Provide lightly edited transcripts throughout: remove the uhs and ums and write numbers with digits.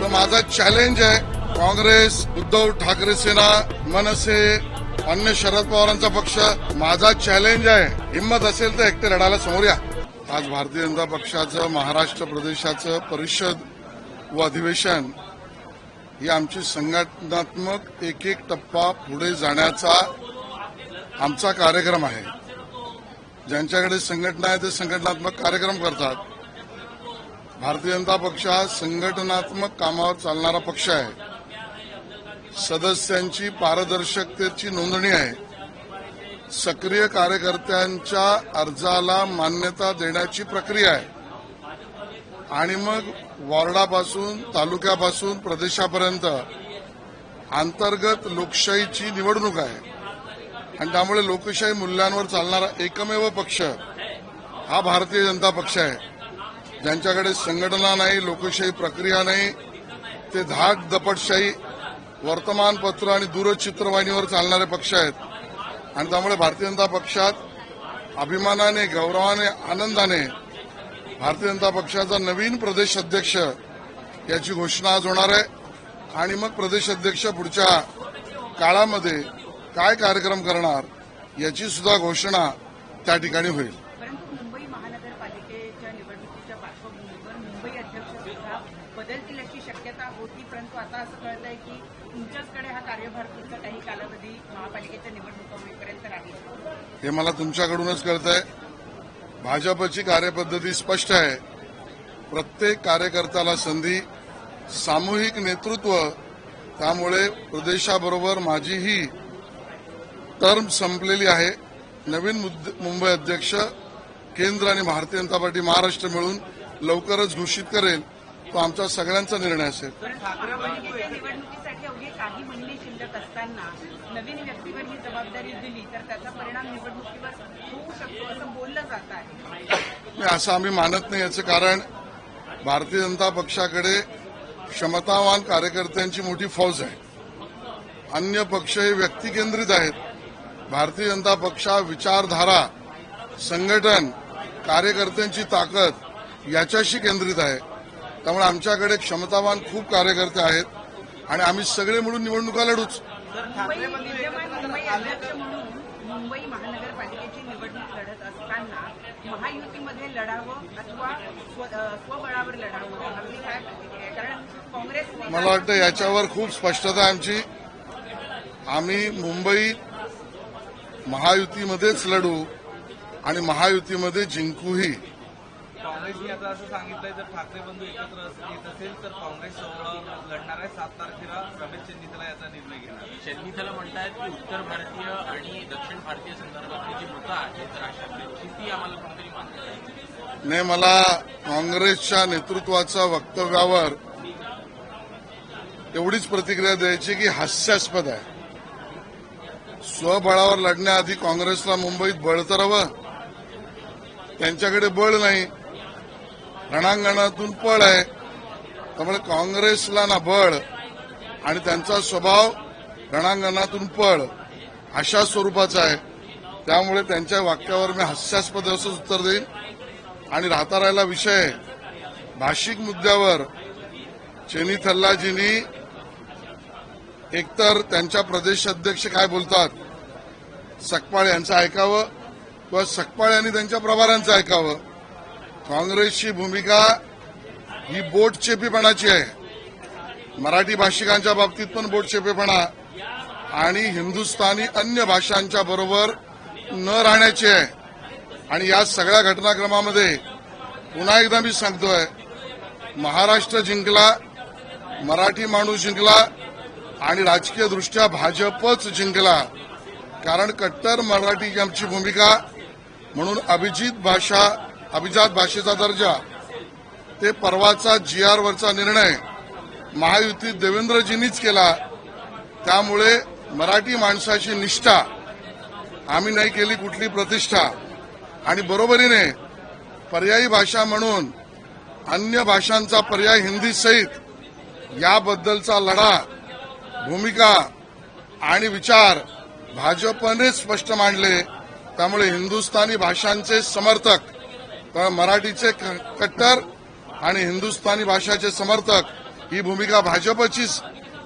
तर माझा चॅलेंज आहे काँग्रेस, उद्धव ठाकरे सेना, मनसे, अन्य शरद पवारांचा पक्ष. माझा चॅलेंज आहे, हिंमत असेल तर एकटे लढायला समोर या. आज भारतीय जनता पक्षाचं महाराष्ट्र प्रदेशाचं परिषद व अधिवेशन ही आमची संघटनात्मक एक एक टप्पा पुढे जाण्याचा आमचा कार्यक्रम आहे. ज्यांच्याकडे संघटना आहे ते संघटनात्मक कार्यक्रम करतात. भारतीय जनता पक्ष हा संघटनात्मक कामावर चालणारा पक्ष आहे. सदस्यांची पारदर्शकतेची नोंदणी आहे. सक्रिय कार्यकर्त्यांच्या अर्जाला मान्यता देण्याची प्रक्रिया आहे आणि मग वॉर्डापासून तालुक्यापासून प्रदेशापर्यंत अंतर्गत लोकशाहीची निवडणूक आहे. आणि त्यामुळे लोकशाही मूल्यांवर चालणारा एकमेव पक्ष हा भारतीय जनता पक्ष आहे. ज्यांच्याकडे संघटना नाही, लोकशाही प्रक्रिया नाही, ते धाक दपटशाही वर्तमानपत्र आणि दूरचित्रवाणीवर चालणारे पक्ष आहेत. आणि त्यामुळे भारतीय जनता पक्षात अभिमानाने, गौरवाने, आनंदाने भारतीय जनता पक्षाचा नवीन प्रदेश अध्यक्ष याची घोषणा आज होणार आहे. आणि मग प्रदेश अध्यक्ष पुढच्या काळामध्ये काय कार्यक्रम करणार याची सुद्धा घोषणा त्या ठिकाणी होईल. परंतु मुंबई महानगरपालिकेच्या निवडणुकीच्या पार्श्वभूमीवर मुंबई अध्यक्ष सुद्धा बदलतील अशी शक्यता होती. परंतु आता असं कळत आहे की तुमच्याचकडे हा कार्यभार पुढचा काही कालावधी महापालिकेच्या निवडणुका होईपर्यंत राहील. हे मला तुमच्याकडूनच कळतंय. भाजपची कार्यपद्धती स्पष्ट आहे. प्रत्येक कार्यकर्त्याला संधी, सामूहिक नेतृत्व. त्यामुळे प्रदेशाबरोबर माझीही टर्म संपलेली आहे. नवीन मुंबई अध्यक्ष केंद्र आणि भारतीय जनता पार्टी महाराष्ट्र मिळून लवकरच घोषित करेल. तो आमचा सगळ्यांचा निर्णय असेल. महापालिकेच्या निवडणुकीसाठी अवघे काही महिने शिल्लक असताना नवीन व्यक्तीवर ही जबाबदारी दिली तर त्याचा परिणाम निवडणुकीवर होऊ शकतो असं बोललं जात आहे. असं आम्ही मानत नाही. याचं कारण भारतीय जनता पक्षाकडे क्षमतावान कार्यकर्त्यांची मोठी फौज आहे. अन्य पक्ष हे व्यक्ती केंद्रित आहेत. भारतीय जनता पक्षा विचारधारा, संघटन, कार्यकर्त्यांची ताकद याच्याशी केंद्रित आहे. त्यामुळे आमच्याकडे क्षमतावान खूप कार्यकर्ते आहेत आणि आम्ही सगळे मिळून निवडणुका लढूच. विद्यमान मुंबई अध्यक्ष म्हणून मुंबई महानगरपालिकेची निवडणूक लढत असताना महायुतीमध्ये लढावं अथवा स्वबळावर लढावं आपली काय प्रतिक्रिया? कारण काँग्रेस, मला वाटतं याच्यावर खूप स्पष्टता आमची. आम्ही मुंबई महायुतीमध्येच लढू आणि महायुतीमध्ये जिंकूही. काँग्रेसने आता असं सांगितलंय जर ठाकरे बंधू एकत्र येत असेल तर काँग्रेस लढणार आहे. 7 तारखेला रमेश चेन्नीथला याचा निर्णय घेणार. चेन्नीथला म्हणतायत की उत्तर भारतीय आणि दक्षिण भारतीय संदर्भातली जी मतं आहेत राष्ट्रातली ती आम्हाला कोणतरी मानत नाही. मला काँग्रेसच्या नेतृत्वाच्या वक्तव्यावर एवढीच प्रतिक्रिया द्यायची की हास्यास्पद आहे. स्वबळावर लढण्याआधी काँग्रेसला मुंबईत बळ तर हवं. त्यांच्याकडे बळ नाही, रणांगणातून पळ आहे. त्यामुळे काँग्रेसला ना बळ आणि त्यांचा स्वभाव रणांगणातून पळ अशा स्वरूपाचा आहे. त्यामुळे त्यांच्या वाक्यावर मी हास्यास्पद असंच उत्तर देईन. आणि राहता राहिला विषय भाषिक मुद्द्यावर चेन्नीथल्लाजींनी एकतर त्यांच्या प्रदेश अध्यक्ष काय बोलतात सकपाळ यांचं ऐकावं किंवा सकपाळ यांनी त्यांच्या प्रभाऱ्यांचं ऐकावं. काँग्रेसची भूमिका ही बोटचेपीपणाची आहे. मराठी भाषिकांच्या बाबतीत पण बोटचेपेपणा आणि हिंदुस्थानी अन्य भाषांच्या बरोबर न राहण्याची आहे. आणि या सगळ्या घटनाक्रमामध्ये पुन्हा एकदा मी सांगतोय, महाराष्ट्र जिंकला, मराठी माणूस जिंकला आणि राजकीय दृष्ट्या भाजपच जिंकला. कारण कट्टर मराठी आमची भूमिका म्हणून अभिजात भाषेचा दर्जा ते परवाचा GR वरचा निर्णय महायुतीत देवेंद्रजींनीच केला. त्यामुळे मराठी माणसाची निष्ठा आम्ही नाही केली, कुठली प्रतिष्ठा. आणि बरोबरीने पर्यायी भाषा म्हणून अन्य भाषांचा पर्याय हिंदी सहित याबद्दलचा लढा, भूमिका आणि विचार भाजपने स्पष्ट मांडले. त्यामुळे हिंदुस्थानी भाषांचे समर्थक, मराठीचे कट्टर आणि हिंदुस्थानी भाषाचे समर्थक ही भूमिका भाजपचीच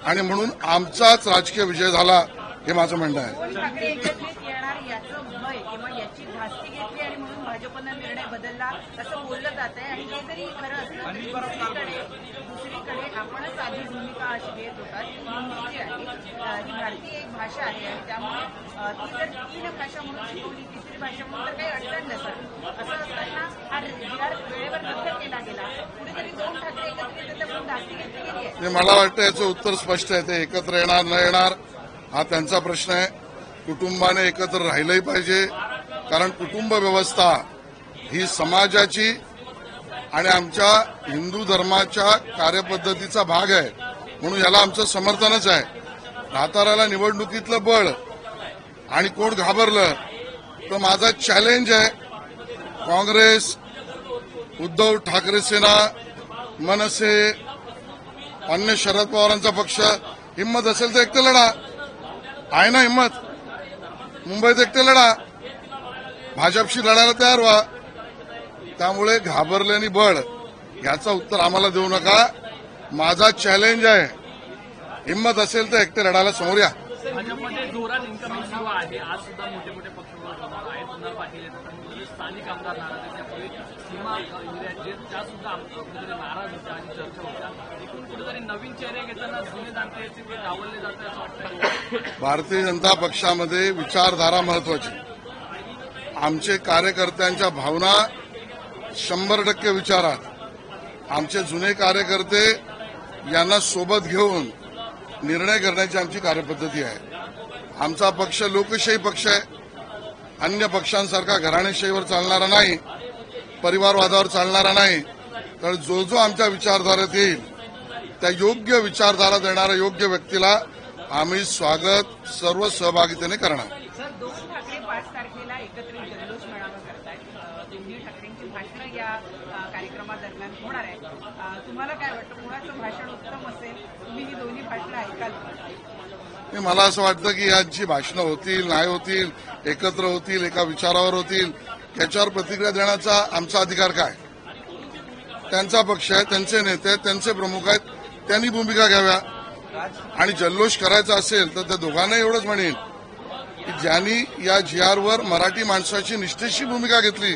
आणि म्हणून आमचाच राजकीय विजय झाला हे माझं म्हणणं आहे. दोन ठाकरे एकत्रित येणार याचं भय किंवा याची धास्ती घेतली आणि म्हणून भाजपनं निर्णय बदलला असं बोललं जात आहे. आणि हे जरी खरं असलं तरी दुसरीकडे आपणच आधी भूमिका अशी घेत होता की हिंदी जी आहे ही भारतीय एक भाषा आहे आणि त्यामुळे ती जर 3 भाषा म्हणून शिकवली, तिसरी भाषा म्हणून तर काही अडचण नसेल. असं असताना हा जी.आर. वेळेवर रद्द केला गेला. कुठेतरी दोन ठाकरे एकत्रित येतात म्हणून धास्ती घेतली गेली आहे. मला वाटतं याचं उत्तर स्पष्ट आहे. ते एकत्र येणार न येणार हा त्यांचा प्रश्न आहे. कुटुंबाने एकत्र राहिलंही पाहिजे, कारण कुटुंब व्यवस्था ही समाजाची आणि आमच्या हिंदू धर्माच्या कार्यपद्धतीचा भाग आहे, म्हणून याला आमचं समर्थनच आहे. साताऱ्याला निवडणुकीतलं बळ आणि कोण घाबरलं तर माझा चॅलेंज आहे, काँग्रेस, उद्धव ठाकरे सेना, मनसे, अन्य शरद पवारांचा पक्ष, हिंमत असेल तर एकटे लढा. आहे ना हिंमत? मुंबईत एकटे लढा, भाजपशी लढायला तयार व्हा. त्यामुळे घाबरल्याने बळ याचं उत्तर आम्हाला देऊ नका. माझा चॅलेंज आहे, हिंमत असेल तर एकटे लढायला समोर या. भाजपमध्ये जोरात इन्कमिंग सुरू आहे. आज सुद्धा मोठे मोठे पक्ष आहेत. सुंदर पाटील आहेत, स्थानिक आमदार नाराज आहेत. त्यापूर्वी सीमा इंदिरा त्या सुद्धा कुठेतरी नाराज होत्या आणि चर्चा होत्या. एकूण कुठेतरी नवीन चेहरे घेताना जुने जाणते ते डावलले जाते असं वाटतं. भारतीय जनता पक्षामध्ये विचारधारा महत्वाची. आमचे कार्यकर्त्यांच्या भावना 100% विचारात. आमचे जुने कार्यकर्ते यांना सोबत घेऊन निर्णय करण्याची आमची कार्यपद्धती आहे. आमचा पक्ष लोकशाही पक्ष आहे. अन्य पक्षांसारखा घराणेशाहीवर चालणारा नाही, परिवारवादावर चालणारा नाही. तर जो जो आमच्या विचारधारेत येईल त्या योग्य विचारधारा देणाऱ्या योग्य व्यक्तीला आम्ही स्वागत सर्व सहभागितेने करणार. सर, 2 ठाकरे 5 तारखेला एकत्रित जल्लोष मेळावा करतायत. दोन्ही ठाकरेंची भाषणं या कार्यक्रमादरम्यान होणार आहे. तुम्हाला काय वाटतं, कोणाचं भाषण उत्तम असेल? तुम्ही ही दोन्ही भाषणं ऐकाल का? मला असं वाटतं की यांची भाषणं होतील, नाही होतील, एकत्र होतील, एका विचारावर होतील, याच्यावर प्रतिक्रिया देण्याचा आमचा अधिकार काय? त्यांचा पक्ष आहे, त्यांचे नेते आहेत, त्यांचे प्रमुख आहेत, त्यांनी भूमिका घ्याव्या. आणि जल्लोष करायचा असेल तर त्या दोघांना एवढंच म्हणेन की ज्यांनी या जी.आर.वर मराठी माणसाची निष्ठेची भूमिका घेतली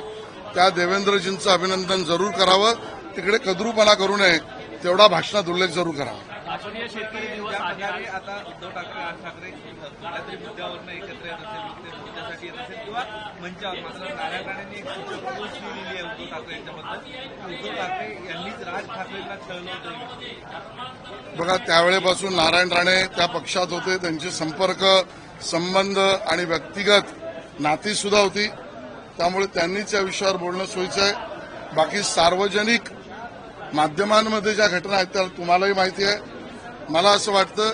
त्या देवेंद्रजींचं अभिनंदन जरूर करावं. तिकडे कद्रूपणा करू नये, तेवढा भाषणात उल्लेख जरूर करावा. राष्ट्रीय शेतकरी दिवस ज्या आहे. प्रकारे आता उद्धव ठाकरे, राज ठाकरे कुठल्या तरी मुद्द्यावरनं एकत्र येत असेल, ते मुद्द्यासाठी येत असेल किंवा मंचावर, मात्र नारायण राणेंनी एक पोस्ट लिहिली आहे उद्धव ठाकरे यांच्याबद्दल. उद्धव ठाकरे यांनीच राज ठाकरेंना छळलं होतं. बघा, त्यावेळेपासून नारायण राणे त्या पक्षात होते. त्यांचे संपर्क, संबंध आणि व्यक्तिगत नाती सुद्धा होती. त्यामुळे त्यांनीच या विषयावर बोलणं सोयीचं आहे. बाकी सार्वजनिक माध्यमांमध्ये ज्या घटना आहेत त्या तुम्हालाही माहिती आहे. मला असं वाटतं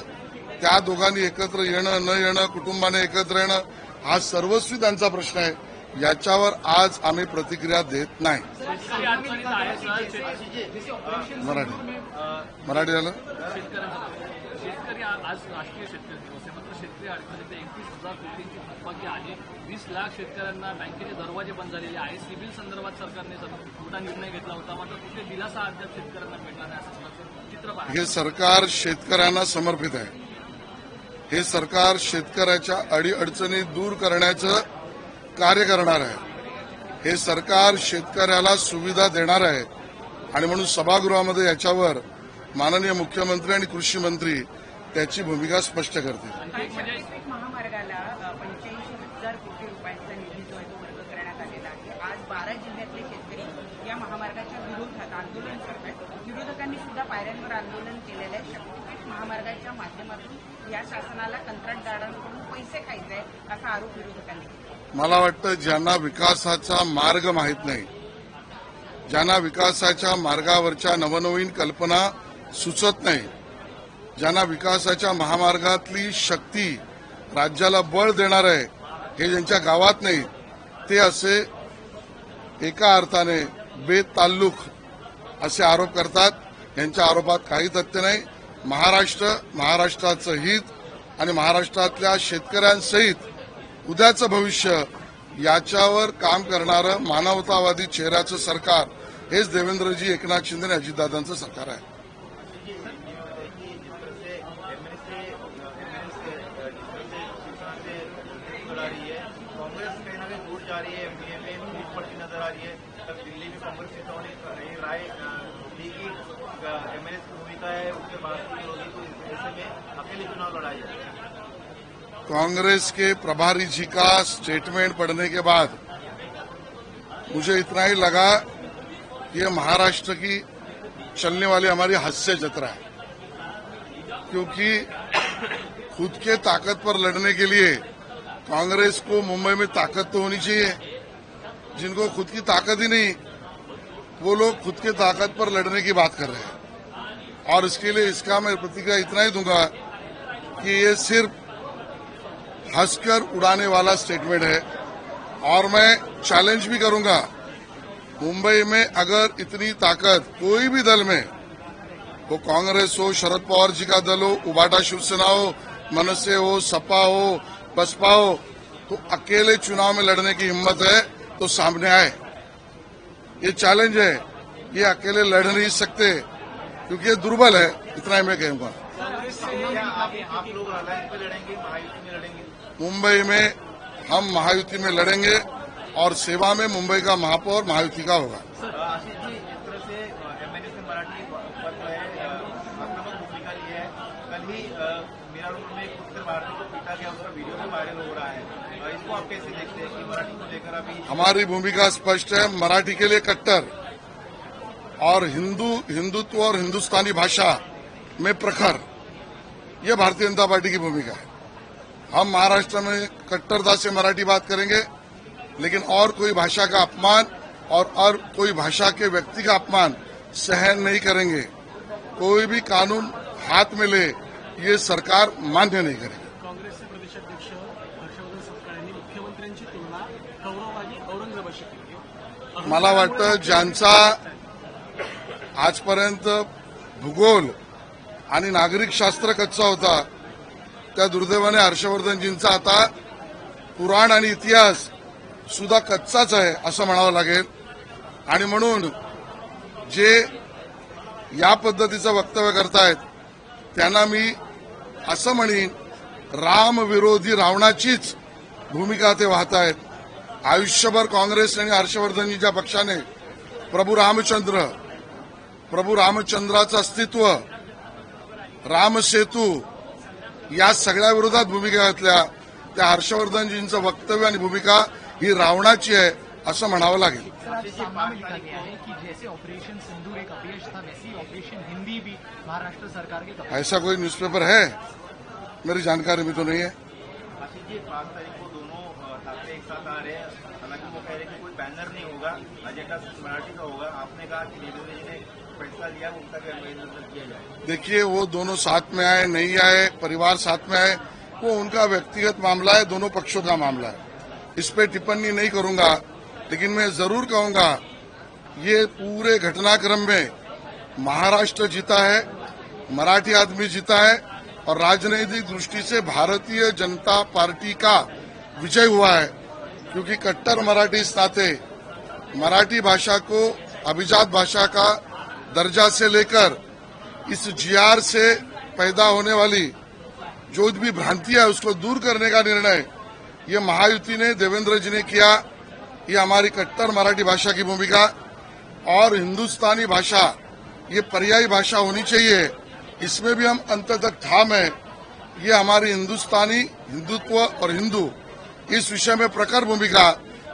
त्या दोघांनी एकत्र येणं न येणं, कुटुंबाने एकत्र येणं हा सर्वस्वी त्यांचा प्रश्न आहे. याच्यावर आज आम्ही प्रतिक्रिया देत नाही. शेतकरी अडचणीत आहे सर. मराठी झालं. शेतकरी आज राष्ट्रीय शेतकरी दिवस आहे. मात्र शेतकरी अडचणीत 21,000 कोटींची थकबाकी आहे. 20 लाख शेतकऱ्यांना बँकेचे दरवाजे बंद झालेले आहे. सिव्हिल संदर्भात सरकारने मोठा निर्णय घेतला होता, मात्र कुठे दिलासा अद्याप शेतकऱ्यांना मिळणार नाही असं चित्र पाहिजे. हे सरकार शेतकऱ्यांना समर्पित आहे. हे सरकार शेतकऱ्याच्या अडीअडचणी दूर करण्याचं कार्य करणार आहे. हे सरकार शेतकऱ्याला सुविधा देणार आहे आणि म्हणून सभागृहामध्ये याच्यावर माननीय मुख्यमंत्री आणि कृषी मंत्री त्याची भूमिका स्पष्ट करतील. शक्तीपीठ महामार्गाला 85,000 कोटी रुपयांचा निधी जो आहे तो वर्ग करण्यात आलेला आहे. आज 12 जिल्ह्यातले शेतकरी या महामार्गाच्या विरोधात आंदोलन करत आहेत. विरोधकांनी सुद्धा पायऱ्यांवर आंदोलन केलेलं आहे. शक्तीपीठ महामार्गाच्या माध्यमातून या शासनाला कंत्राटदारांकडून पैसे खायचे आहेत असा आरोप विरोधकांनी केला. मला वाटतं ज्यांना विकासाचा मार्ग माहीत नाही, ज्यांना विकासाच्या मार्गावरच्या नवनवीन कल्पना सुचत नाही, ज्यांना विकासाच्या महामार्गातली शक्ती राज्याला बळ देणार आहे हे ज्यांच्या गावात नाही, ते असे एका अर्थाने बेताल्लुक असे आरोप करतात. यांच्या आरोपात काही तथ्य नाही. महाराष्ट्राचं हित आणि महाराष्ट्रातल्या शेतकऱ्यांसहित उद्याचं भविष्य याच्यावर काम करणारं मानवतावादी चेहऱ्याचं सरकार हेच देवेंद्रजी, एकनाथ शिंदे आणि अजितदादांचं सरकार आहे. है कि जिस तरह से एमएनएस से जिस तरह से शिवसेना से चला रही है, कांग्रेस कहीं ना कहीं दूर जा रही है, एमपीए में पीठ पड़ती नजर आ रही है। तब दिल्ली में कांग्रेस नेताओं ने राय दी कि एमएनएस की भूमिका है उसके बाद की होगी, तो ऐसे में अकेले चुनाव लड़ा जाए। कांग्रेस के प्रभारी जी का स्टेटमेंट पढ़ने के बाद मुझे इतना ही लगा कि ये महाराष्ट्र की चलने वाली हमारी हास्य जत्रा है, क्योंकि खुद के ताकत पर लड़ने के लिए कांग्रेस को मुंबई में ताकत तो होनी चाहिए। जिनको खुद की ताकत ही नहीं, वो लोग खुद के ताकत पर लड़ने की बात कर रहे हैं। और इसके लिए इसका मैं प्रतिक्रिया इतना ही दूंगा कि ये सिर्फ हंसकर उड़ाने वाला स्टेटमेंट है। और मैं चैलेंज भी करूंगा, मुंबई में अगर इतनी ताकत कोई भी दल में, वो कांग्रेस हो, शरद पवार जी का दल हो, उबाटा शिवसेना हो, मनसे हो, सपा हो, बसपा हो, तो अकेले चुनाव में लड़ने की हिम्मत है तो सामने आए। ये चैलेंज है, ये अकेले लड़ नहीं सकते क्योंकि ये दुर्बल है, इतना ही मैं कहूंगा। आप लोग अलायंस पे लड़ेंगे, महायुति में लड़ेंगे? मुंबई में हम महायुति में लड़ेंगे और सेवा में मुंबई का महापौर महायुति का होगा। आशीष जी, जिस तरह से एमएनएस ने मराठी पर जो है आक्रामक भूमिका ली है, कल ही मीरा रोड में एक उत्तर भारतीय को पीटा गया, उसका वीडियो भी वायरल हो रहा है। इसको आप कैसे देखते हैं कि मराठी को लेकर अभी? हमारी भूमिका स्पष्ट है, मराठी के लिए कट्टर और हिंदुत्व और हिंदुस्तानी भाषा में प्रखर, ये भारतीय जनता पार्टी की भूमिका है। हम महाराष्ट्र में कट्टरता से मराठी बात करेंगे, लेकिन और कोई भाषा का अपमान और कोई भाषा के व्यक्ति का अपमान सहन नहीं करेंगे। कोई भी कानून हाथ में ले, ये सरकार मान्य नहीं करेगी। काँग्रेसचे प्रदेशाध्यक्ष हर्षवर्धन सपकाळ यांनी मुख्यमंत्र्यांची तुलना गौरववादी औरंगजेबाशी केली आहे. मला वाटतं ज्यांचा आजपर्यंत भूगोल आणि नागरिकशास्त्र कच्चा होता, त्या दुर्दैवाने हर्षवर्धनजींचा आता पुराण आणि इतिहास सुद्धा कच्चाच आहे असं म्हणावं लागेल. आणि म्हणून जे या पद्धतीचं वक्तव्य करतायत त्यांना मी असं म्हणीन, रामविरोधी रावणाचीच भूमिका ते वाहतायत. आयुष्यभर काँग्रेस आणि हर्षवर्धनजींच्या पक्षाने प्रभू रामचंद्राचं अस्तित्व, रामसेतू या सगळ्या विरोधात भूमिका घेतल्या. त्या हर्षवर्धनजींचं वक्तव्य आणि भूमिका ही रावणाची आहे असं म्हणावं लागेल. सामना में लिखा गया है कि जैसे ऑपरेशन सिंदूर एक अपयश था, वैसे ही ऑपरेशन हिंदी भी महाराष्ट्र सरकार के कब्जे। ऐसा कोई न्यूज़पेपर है? मेरी जानकारी में तो नहीं है। आशीष जी, 5 तारीख को दोनों ठाकरे एक साथ आ रहे हैं, हालांकि वो कह रहे हैं कि कोई बैनर नहीं होगा, एजेंडा मराठी का होगा। आपने कहा कि देवेंद्र जी ने फैसला लिया, उनका भी अभिनंदन किया जाए। देखिए, वो दोनों साथ में आए नहीं आए, परिवार साथ में आए, वो उनका व्यक्तिगत मामला है, दोनों पक्षों का मामला है। इस पे टिप्पणी नहीं करूंगा, लेकिन मैं जरूर कहूंगा ये पूरे घटनाक्रम में महाराष्ट्र जीता है, मराठी आदमी जीता है और राजनीतिक दृष्टि से भारतीय जनता पार्टी का विजय हुआ है। क्योंकि कट्टर मराठी इस नाते मराठी भाषा को अभिजात भाषा का दर्जा से लेकर इस जीआर से पैदा होने वाली जो भी भ्रांति है उसको दूर करने का निर्णय ये महायुति ने, देवेंद्र जी ने किया। ये हमारी कट्टर मराठी भाषा की भूमिका और हिंदुस्तानी भाषा ये पर्यायी भाषा होनी चाहिए, इसमें भी हम अंत तक ठाम है। ये हमारी हिंदुस्तानी, हिंदुत्व और हिंदू इस विषय में प्रखर भूमिका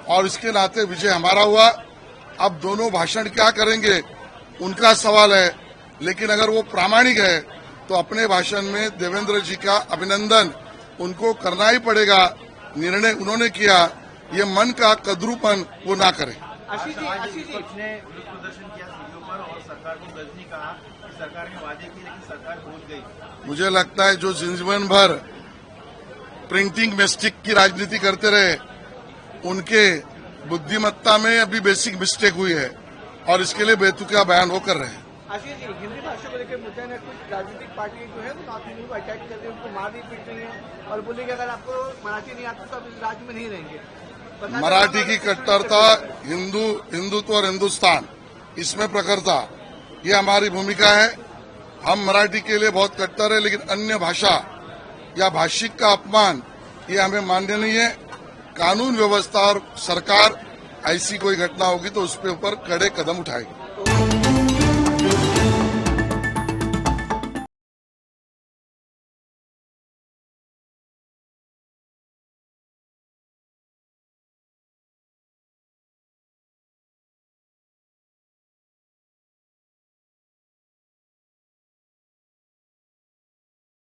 और इसके नाते विजय हमारा हुआ। अब दोनों भाषण क्या करेंगे उनका सवाल है, लेकिन अगर वो प्रामाणिक है तो अपने भाषण में देवेंद्र जी का अभिनंदन उनको करना ही पड़ेगा। निर्णय उन्होंने किया, ये मन का कद्रूपन वो ना करें। आशीष जी, विपक्ष ने विरोध प्रदर्शन किया सीढ़ियों पर और सरकार को गजनी कहा कि सरकार ने वादे किए लेकिन सरकार भूल गई। मुझे लगता है जो जीवन भर प्रिंटिंग मिस्टेक की राजनीति करते रहे उनके बुद्धिमत्ता में अभी बेसिक मिस्टेक हुई है और इसके लिए बेतुका बयान वो कर रहे हैं। आशीष जी, हिंदी भाषा को लेकर मुद्दा ने कुछ राजनीतिक पार्टी जो है वो काफी लोग अटैक कर रही है, उनको मार भी पीट रही है और बोले कि अगर आपको मराठी नहीं आता तो आप इस राज्य में नहीं रहेंगे। मराठी की कट्टरता, हिंदुत्व और हिंदुस्तान इसमें प्रखरता, ये हमारी भूमिका है हम मराठी के लिए बहुत कट्टर है, लेकिन अन्य भाषा या भाषिक का अपमान ये हमें मान्य नहीं है। कानून व्यवस्था और सरकार ऐसी कोई घटना होगी तो उस पे ऊपर कड़े कदम उठाएगी।